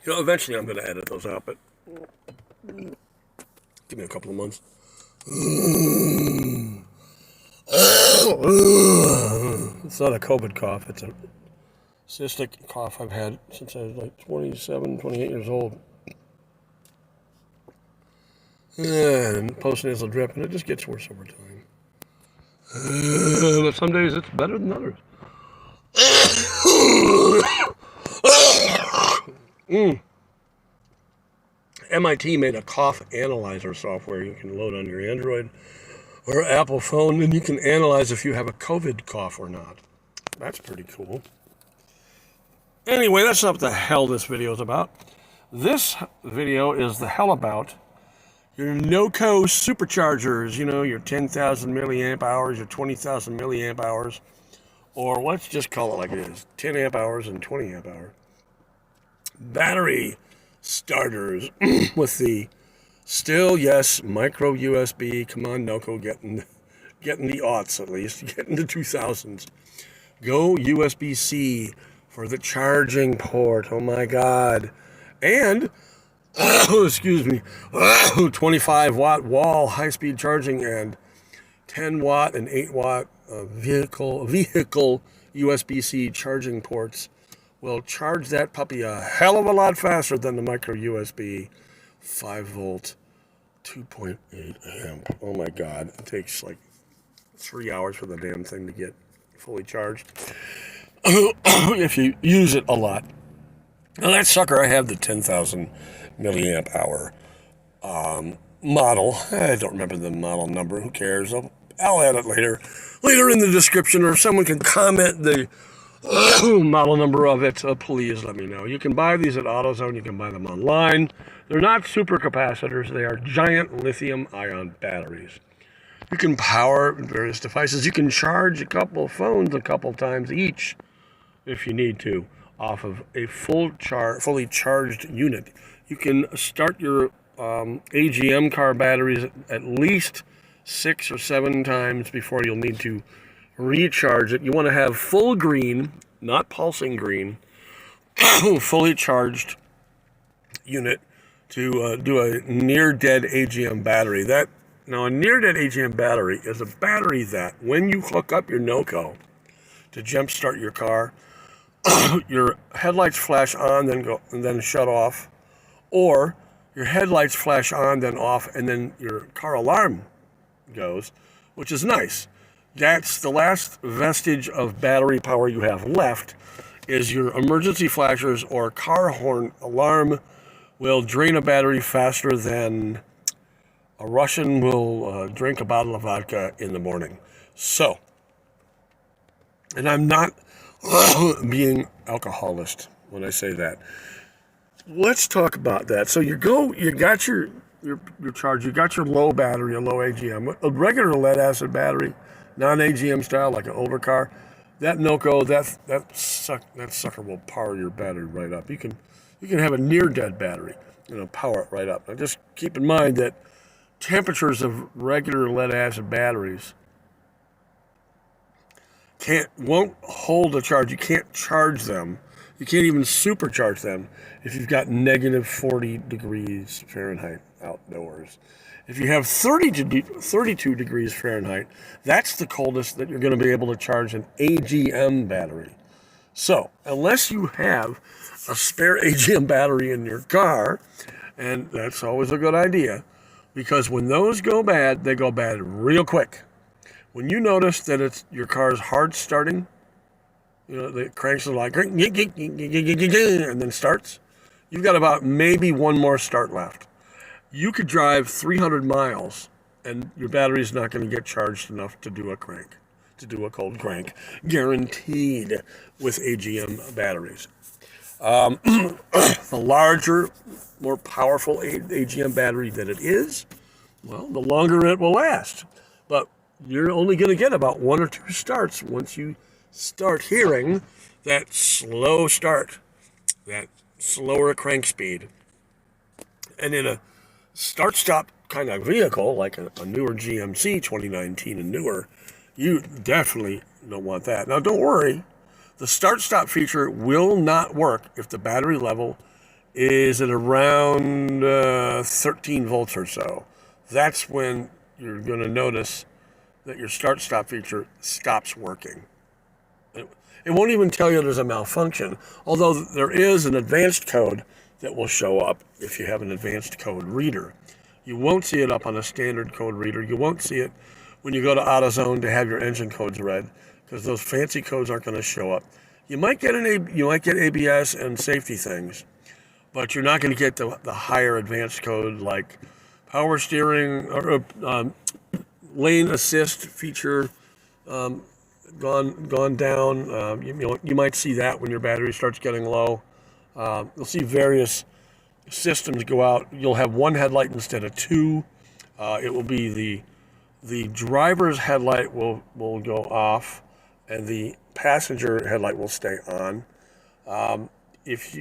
Eventually I'm going to edit those out, but give me a couple of months. It's not a COVID cough. It's a cystic cough I've had since I was like 27, 28 years old. And postnasal drip, and it just gets worse over time. But some days it's better than others. MIT made a cough analyzer software you can load on your Android or Apple phone, and you can analyze if you have a COVID cough or not. That's pretty cool. Anyway, that's not what the hell this video is about. This video is the hell about your NOCO superchargers, your 10,000 milliamp hours, your 20,000 milliamp hours, or let's just call it like it is, 10 amp hours and 20 amp hours. Battery starters with the still, yes, micro USB. Come on, NOCO, getting the aughts at least, getting the 2000s. Go USB-C for the charging port. Oh my God. And, excuse me, 25 watt wall high-speed charging and 10 watt and 8 watt vehicle USB-C charging ports will charge that puppy a hell of a lot faster than the micro USB 5 volt 2.8 amp. Oh my God. It takes like 3 hours for the damn thing to get fully charged if you use it a lot. Now that sucker, I have the 10,000 milliamp hour model. I don't remember the model number. Who cares? I'll add it later in the description, or if someone can comment the model number of it, please let me know. You can buy these at AutoZone. You can buy them online. They're not supercapacitors. They are giant lithium-ion batteries. You can power various devices. You can charge a couple of phones a couple times each if you need to off of a fully charged unit. You can start your AGM car batteries at least 6 or 7 times before you'll need to recharge it. You want to have full green, not pulsing green, fully charged unit to do a near-dead AGM battery. Now, a near-dead AGM battery is a battery that, when you hook up your NOCO to jump-start your car, your headlights flash on, and then shut off, or your headlights flash on, then off, and then your car alarm goes, which is nice. That's the last vestige of battery power you have left, is your emergency flashers or car horn alarm will drain a battery faster than a Russian will drink a bottle of vodka in the morning. So, and I'm not being alcoholist when I say that. Let's talk about that. So you got your charge, you got your low battery, a low AGM, a regular lead acid battery, non-AGM style, like an older car. That NOCO, that sucker will power your battery right up. You can have a near dead battery, power it right up. Now just keep in mind that temperatures of regular lead acid batteries won't hold a charge. You can't charge them. You can't even supercharge them if you've got negative 40 degrees Fahrenheit outdoors. If you have 32 degrees Fahrenheit, that's the coldest that you're going to be able to charge an AGM battery. So, unless you have a spare AGM battery in your car, and that's always a good idea, because when those go bad, they go bad real quick. When you notice that your car's hard starting, the cranks are like, and then starts, you've got about maybe one more start left. You could drive 300 miles and your battery's not going to get charged enough to do a cold crank, guaranteed with AGM batteries. The larger, more powerful AGM battery that it is, well, the longer it will last. But you're only going to get about 1 or 2 starts once you start hearing that slow start, that slower crank speed. And in a start-stop kind of vehicle, like a newer GMC 2019 and newer, you definitely don't want that. Now, don't worry. The start-stop feature will not work if the battery level is at around 13 volts or so. That's when you're going to notice that your start-stop feature stops working. It won't even tell you there's a malfunction, although there is an advanced code that will show up if you have an advanced code reader. You won't see it up on a standard code reader. You won't see it when you go to AutoZone to have your engine codes read, because those fancy codes aren't going to show up. You might get ABS and safety things, but you're not going to get the higher advanced code like power steering or lane assist feature gone down. You might see that when your battery starts getting low. You'll see various systems go out. You'll have one headlight instead of two. It will be the driver's headlight will go off, and the passenger headlight will stay on. If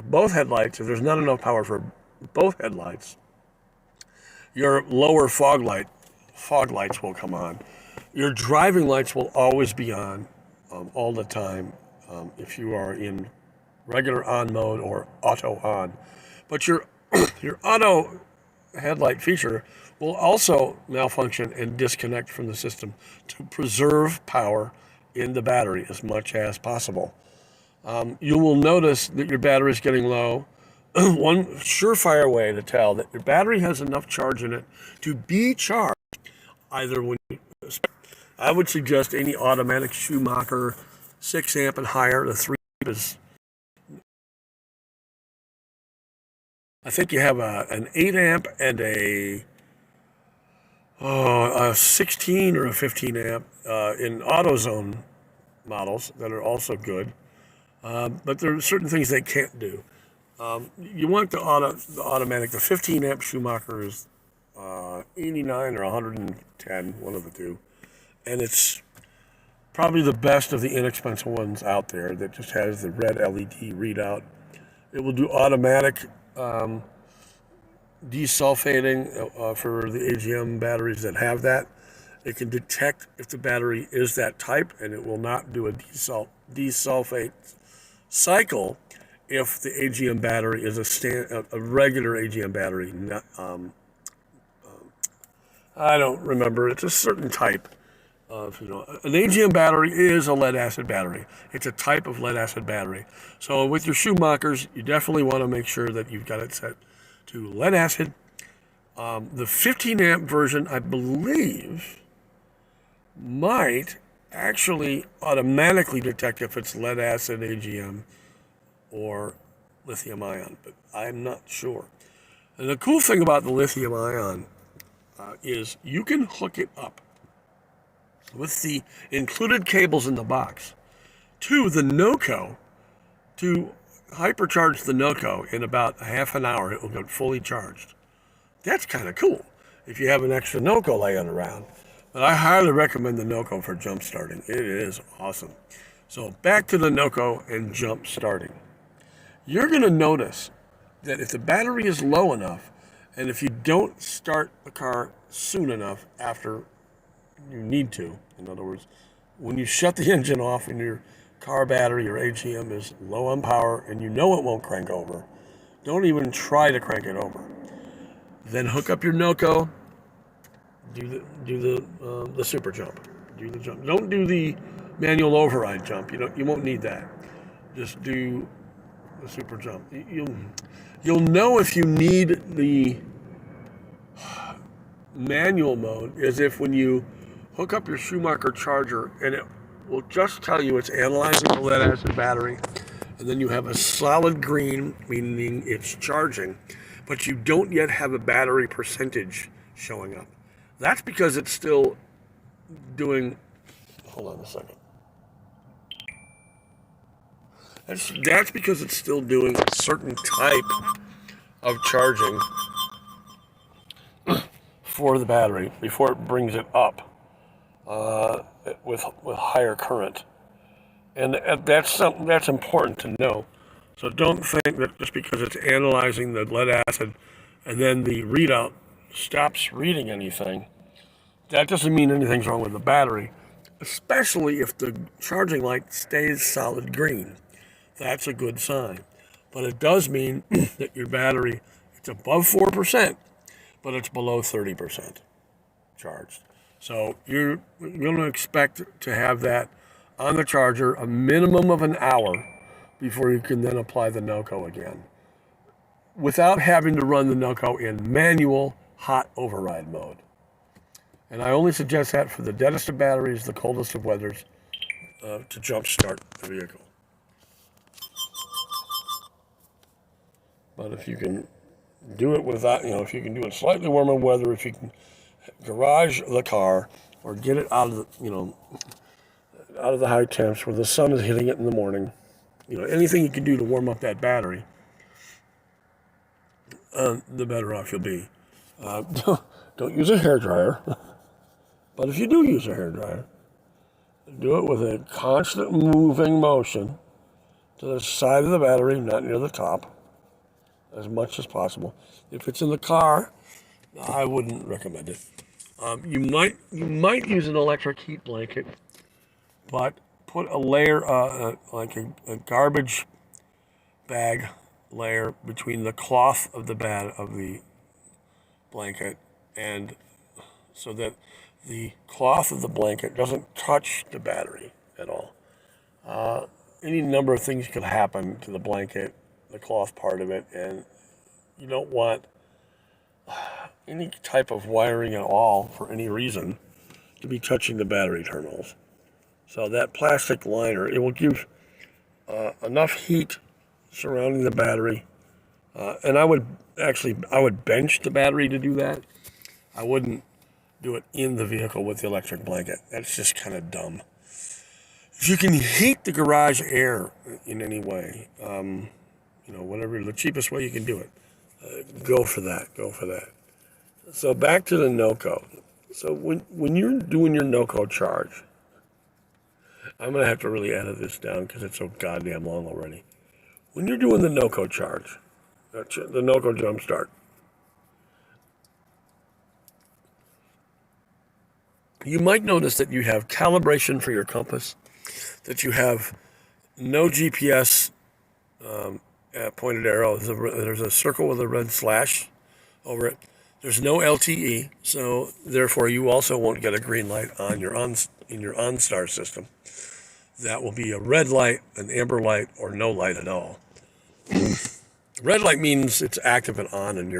both headlights, if there's not enough power for both headlights, your lower fog lights will come on. Your driving lights will always be on all the time if you are in regular on mode or auto on. But your auto headlight feature will also malfunction and disconnect from the system to preserve power in the battery as much as possible. You will notice that your battery is getting low. One surefire way to tell that your battery has enough charge in it to be charged, I would suggest any automatic Schumacher 6 amp and higher. The 3 is, I think you have an 8 amp and a 16 or a 15 amp in AutoZone models that are also good. But there are certain things they can't do. You want the automatic. The 15 amp Schumacher is 89 or 110, one of the two. And it's probably the best of the inexpensive ones out there that just has the red LED readout. It will do automatic desulfating for the AGM batteries that have that. It can detect if the battery is that type, and it will not do a desulfate cycle if the AGM battery is a regular AGM battery. I don't remember. It's a certain type of, an AGM battery is a lead acid battery. It's a type of lead acid battery. So with your Schumachers, you definitely want to make sure that you've got it set to lead acid. The 15 amp version, I believe, might actually automatically detect if it's lead acid AGM or lithium ion, but I'm not sure. And the cool thing about the lithium ion is you can hook it up with the included cables in the box to the NOCO to hypercharge the NOCO. In about a half an hour, it will get fully charged. That's kind of cool if you have an extra NOCO laying around. But I highly recommend the NOCO for jump starting. It is awesome. So back to the NOCO and jump starting. You're going to notice that if the battery is low enough, and if you don't start the car soon enough after you need to, in other words, when you shut the engine off and your car battery or AGM is low on power and you know it won't crank over, don't even try to crank it over. Then hook up your NOCO, do the super jump, do the jump. Don't do the manual override jump. You won't need that. Just do the super jump. You'll know if you need the manual mode is if when you hook up your Schumacher charger and it will just tell you it's analyzing the lead acid battery, and then you have a solid green, meaning it's charging, but you don't yet have a battery percentage showing up. That's because it's still doing, hold on a second. That's because it's still doing a certain type of charging for the battery before it brings it up with higher current. And that's important to know. So don't think that just because it's analyzing the lead acid and then the readout stops reading anything, that doesn't mean anything's wrong with the battery, especially if the charging light stays solid green. that's a good sign. But it does mean that your battery, it's above 4%, but it's below 30% charged. So you're going to expect to have that on the charger a minimum of an hour before you can then apply the NOCO again, without having to run the NOCO in manual hot override mode. And I only suggest that for the deadest of batteries, the coldest of weathers, to jump start the vehicle. But if you can do it without, if you can do it slightly warmer weather, if you can garage the car or get it out of the, out of the high temps where the sun is hitting it in the morning, anything you can do to warm up that battery, the better off you'll be. Don't use a hairdryer, but if you do use a hairdryer, do it with a constant moving motion to the side of the battery, not near the top, as much as possible. If it's in the car, I wouldn't recommend it. You might use an electric heat blanket, but put a layer, like a garbage bag layer between the cloth of the blanket, and so that the cloth of the blanket doesn't touch the battery at all. Any number of things could happen to the blanket, the cloth part of it, and you don't want any type of wiring at all for any reason to be touching the battery terminals. So that plastic liner, it will give enough heat surrounding the battery. And I would bench the battery to do that. I wouldn't do it in the vehicle with the electric blanket. That's just kind of dumb. If you can heat the garage air in any way, whatever the cheapest way you can do it, go for that. So back to the NOCO. So when you're doing your NOCO charge, I'm going to have to really edit this down because it's so goddamn long already. When you're doing the NOCO charge, the NOCO jump start, you might notice that you have calibration for your compass, that you have no GPS pointed arrow. There's a circle with a red slash over it. There's no LTE, so therefore you also won't get a green light on in your OnStar system. That will be a red light, an amber light, or no light at all. Red light means it's active and on, and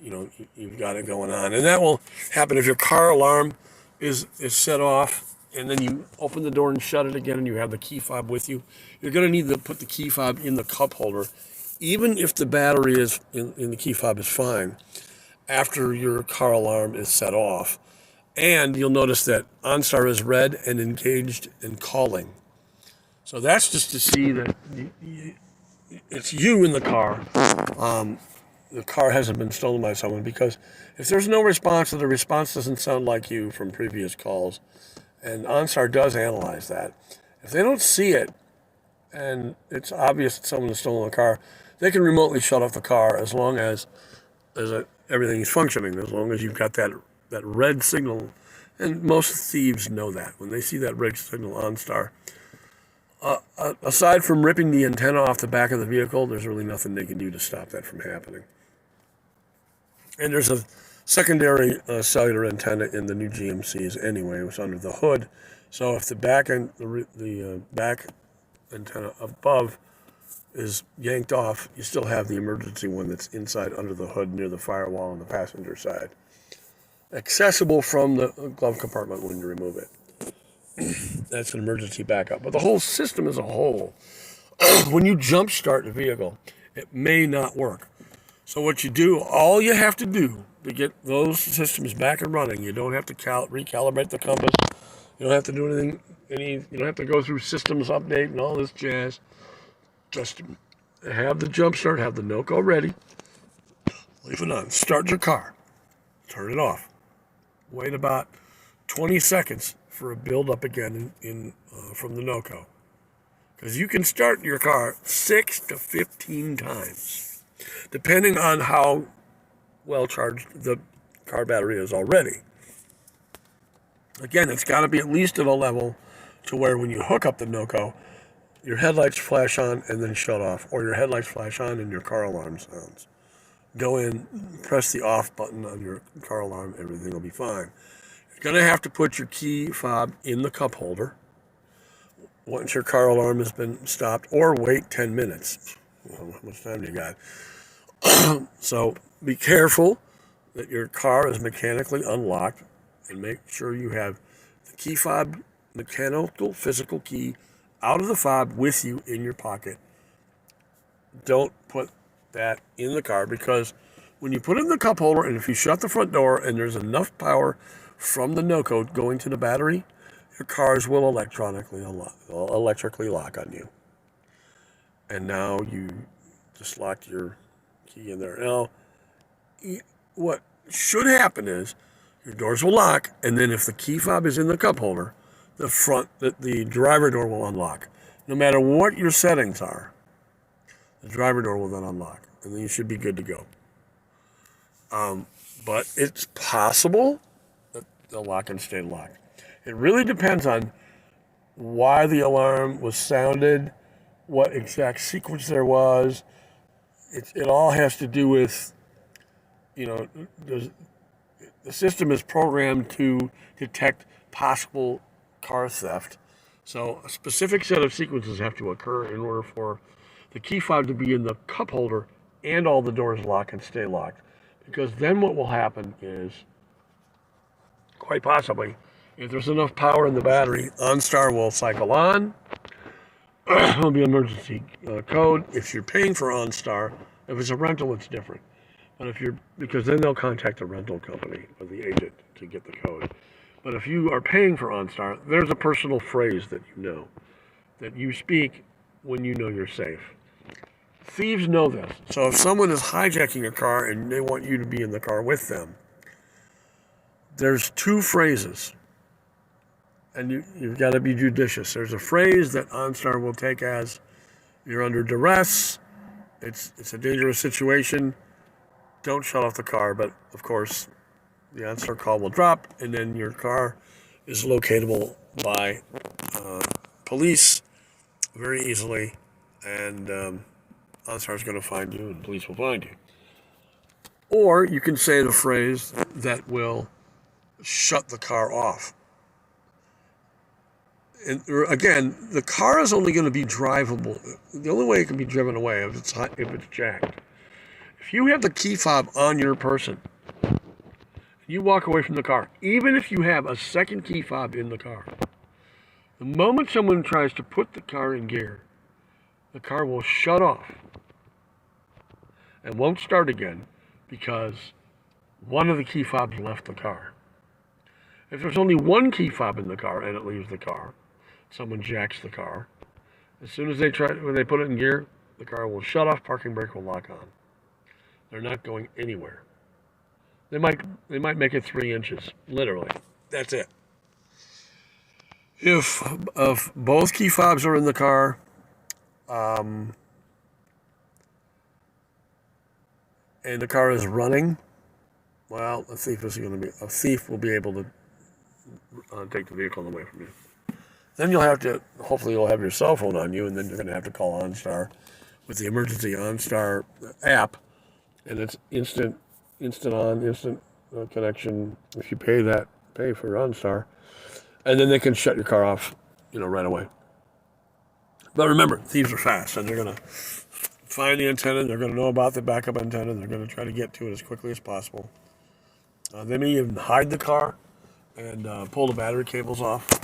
you've got it going on, and that will happen if your car alarm is set off, and then you open the door and shut it again, and you have the key fob with you. You're going to need to put the key fob in the cup holder, even if the battery is in the key fob is fine, after your car alarm is set off. And you'll notice that OnStar is red and engaged and calling. So that's just to see that it's you in the car. The car hasn't been stolen by someone, because if there's no response, or the response doesn't sound like you from previous calls, and OnStar does analyze that, if they don't see it and it's obvious that someone has stolen the car, they can remotely shut off the car as long as everything is functioning, as long as you've got that red signal. And most thieves know that. When they see that red signal OnStar, aside from ripping the antenna off the back of the vehicle, there's really nothing they can do to stop that from happening. And there's a secondary cellular antenna in the new GMCs anyway. It was under the hood. So if the back back antenna above is yanked off, you still have the emergency one that's inside under the hood near the firewall on the passenger side, accessible from the glove compartment when you remove it. That's an emergency backup. But the whole system as a whole, when you jump start the vehicle, it may not work. So what you do, all you have to do to get those systems back and running, you don't have to recalibrate the compass. You don't have to do anything. You don't have to go through systems update and all this jazz. Just have the jump start, have the NOCO ready, leave it on, start your car, turn it off, wait about 20 seconds for a build up again from the NOCO, because you can start your car 6 to 15 times, depending on how well charged the car battery is already. Again, it's got to be at least at a level to where when you hook up the NOCO, your headlights flash on and then shut off, or your headlights flash on and your car alarm sounds. Go in, press the off button on your car alarm, everything will be fine. You're going to have to put your key fob in the cup holder once your car alarm has been stopped, or wait 10 minutes. Well, how much time do you got? So be careful that your car is mechanically unlocked, and make sure you have the key fob, mechanical, physical key, out of the fob with you in your pocket. Don't put that in the car, because when you put it in the cup holder, and if you shut the front door and there's enough power from the NOCO going to the battery, your cars will electrically lock on you. And now you just locked your key in there. Now, what should happen is your doors will lock, and then if the key fob is in the cup holder, the driver door will unlock. No matter what your settings are, the driver door will then unlock, and then you should be good to go. But it's possible that they'll lock and stay locked. It really depends on why the alarm was sounded, what exact sequence there was. It all has to do with, the system is programmed to detect possible car theft. So a specific set of sequences have to occur in order for the key fob to be in the cup holder and all the doors lock and stay locked. Because then what will happen is, quite possibly, if there's enough power in the battery, OnStar will cycle on. There'll be an emergency code. If you're paying for OnStar, if it's a rental, it's different. But because then they'll contact the rental company or the agent to get the code. But if you are paying for OnStar, there's a personal phrase that you speak when you know you're safe. Thieves know this. So if someone is hijacking your car and they want you to be in the car with them, there's two phrases. And you've got to be judicious. There's a phrase that OnStar will take as, you're under duress, it's a dangerous situation, don't shut off the car. But of course, the OnStar call will drop, and then your car is locatable by police very easily, and OnStar is going to find you, and police will find you. Or you can say the phrase that will shut the car off. And again, the car is only going to be drivable. The only way it can be driven away if it's jacked. If you have the key fob on your person, you walk away from the car, even if you have a second key fob in the car, the moment someone tries to put the car in gear, the car will shut off and won't start again because one of the key fobs left the car. If there's only one key fob in the car and it leaves the car, someone jacks the car. As soon as when they put it in gear, the car will shut off, parking brake will lock on. They're not going anywhere. They might make it 3 inches, literally. That's it. If both key fobs are in the car, and the car is running, well, a thief will be able to take the vehicle away from you. Then hopefully you'll have your cell phone on you, and then you're going to have to call OnStar with the emergency OnStar app, and it's instant connection if you pay for OnStar, and then they can shut your car off, right away. But remember, thieves are fast, and they're going to find the antenna, they're going to know about the backup antenna, they're going to try to get to it as quickly as possible. They may even hide the car and pull the battery cables off,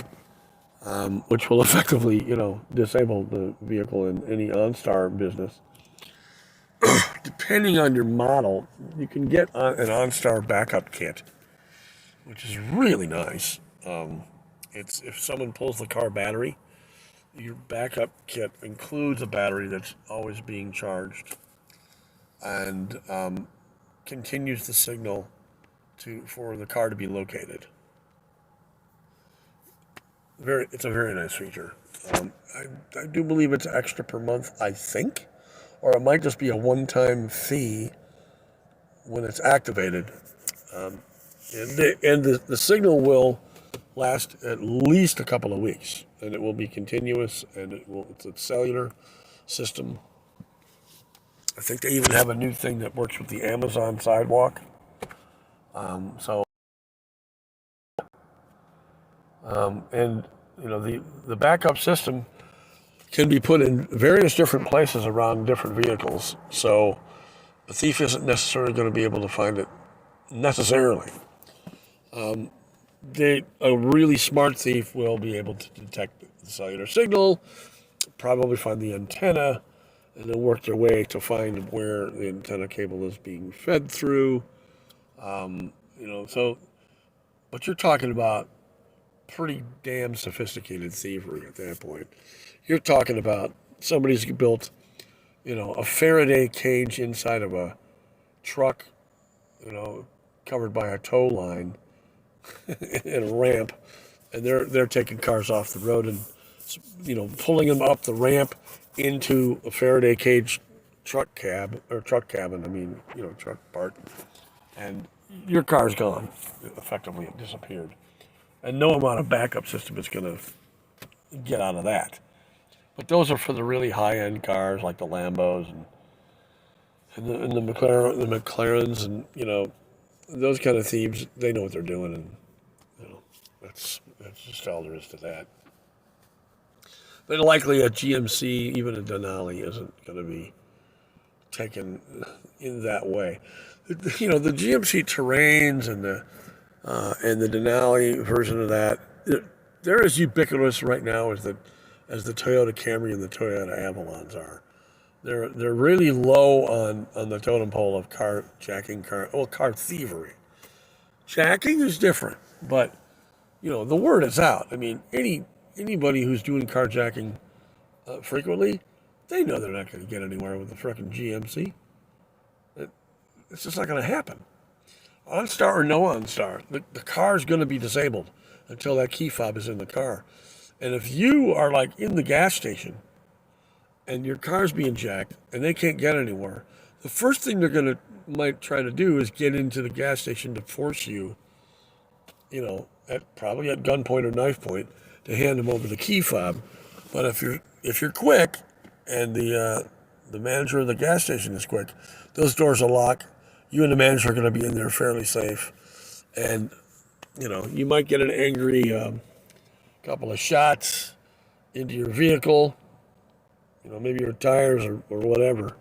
which will effectively, disable the vehicle in any OnStar business. Depending on your model, you can get an OnStar backup kit, which is really nice. It's if someone pulls the car battery, your backup kit includes a battery that's always being charged and continues the signal for the car to be located. It's a very nice feature. I do believe it's extra per month, I think, or it might just be a one-time fee when it's activated. And the signal will last at least a couple of weeks. and it will be continuous, and it's a cellular system. I think they even have a new thing that works with the Amazon Sidewalk. And the backup system can be put in various different places around different vehicles. So the thief isn't necessarily going to be able to find it necessarily. A really smart thief will be able to detect the cellular signal, probably find the antenna, and then work their way to find where the antenna cable is being fed through. But you're talking about pretty damn sophisticated thievery at that point. You're talking about somebody's built, a Faraday cage inside of a truck, covered by a tow line and a ramp, and they're taking cars off the road and, pulling them up the ramp into a Faraday cage truck cabin. I mean, truck part, and your car's gone. Effectively, it disappeared, and no amount of backup system is going to get out of that. But those are for the really high-end cars like the Lambos and the McLarens, and those kind of thieves. They know what they're doing, and that's just all there is to that. But likely a GMC, even a Denali, isn't going to be taken in that way. The GMC Terrains and the Denali version of that, they're as ubiquitous right now as the Toyota Camry and the Toyota Avalons are. They're really low on the totem pole of car thievery. Jacking is different, but the word is out. I mean, anybody who's doing carjacking frequently, they know they're not going to get anywhere with the frickin' GMC. It's just not going to happen. OnStar or no OnStar, the car's going to be disabled until that key fob is in the car. And if you are like in the gas station and your car's being jacked and they can't get anywhere, the first thing they're might try to do is get into the gas station to force you, probably at gunpoint or knife point, to hand them over the key fob. But if you're quick and the manager of the gas station is quick, those doors will lock. You and the manager are going to be in there fairly safe, and you might get an angry couple of shots into your vehicle, maybe your tires or whatever.